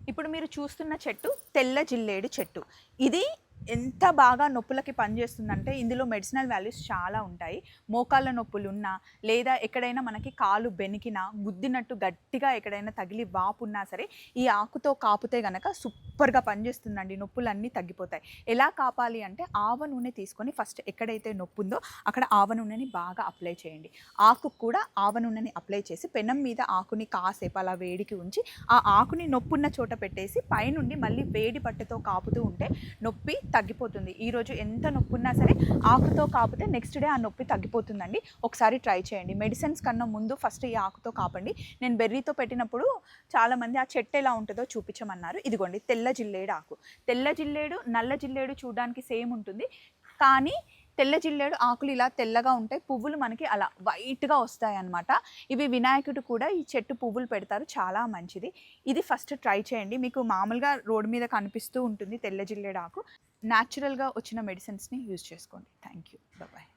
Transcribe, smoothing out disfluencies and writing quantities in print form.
ఇప్పుడు మీరు చూస్తున్న చెట్టు తెల్ల జిల్లేడు చెట్టు. ఇది ఎంత బాగా నొప్పులకి పనిచేస్తుందంటే ఇందులో మెడిసినల్ వాల్యూస్ చాలా ఉంటాయి. మోకాళ్ళ నొప్పులున్నా లేదా ఎక్కడైనా మనకి కాలు బెనికినా, గుద్దినట్టు గట్టిగా ఎక్కడైనా తగిలి వాపున్నా సరే ఈ ఆకుతో కాపుతే గనక సూపర్‌గా పనిచేస్తుందండి. నొప్పులన్నీ తగ్గిపోతాయి. ఎలా కాపాలి అంటే ఆవ నూనె తీసుకొని ఫస్ట్ ఎక్కడైతే నొప్పుందో అక్కడ ఆవ నూనెని బాగా అప్లై చేయండి. ఆకుకు కూడా ఆవ నూనెని అప్లై చేసి పెనం మీద ఆకుని కాసేపు అలా వేడికి ఉంచి ఆ ఆకుని నొప్పున్న చోట పెట్టేసి పైనుండి మళ్ళీ వేడి పట్టెతో కాపుతూ ఉంటే నొప్పి తగ్గిపోతుంది. ఈరోజు ఎంత నొప్పి ఉన్నా సరే ఆకుతో కాపితే నెక్స్ట్ డే ఆ నొప్పి తగ్గిపోతుందండి. ఒకసారి ట్రై చేయండి. మెడిసిన్స్ కన్నా ముందు ఫస్ట్ ఈ ఆకుతో కాపండి. నేను బెర్రీతో పెట్టినప్పుడు చాలామంది ఆ చెట్టు ఎలా ఉంటుందో చూపించమన్నారు. ఇదిగోండి తెల్ల జిల్లేడు ఆకు. తెల్ల జిల్లేడు, నల్ల జిల్లేడు చూడడానికి సేమ్ ఉంటుంది. కానీ తెల్ల జిల్లేడు ఆకులు ఇలా తెల్లగా ఉంటాయి. పువ్వులు మనకి అలా వైట్‌గా వస్తాయన్నమాట. ఇవి వినాయకుడు కూడా ఈ చెట్టు పువ్వులు పెడతారు. చాలా మంచిది. ఇది ఫస్ట్ ట్రై చేయండి. మీకు మామూలుగా రోడ్డు మీద కనిపిస్తూ ఉంటుంది తెల్ల జిల్లేడు ఆకు. న్యాచురల్‌గా వచ్చిన మెడిసిన్స్‌ని యూజ్ చేసుకోండి. Thank you. బాయ్.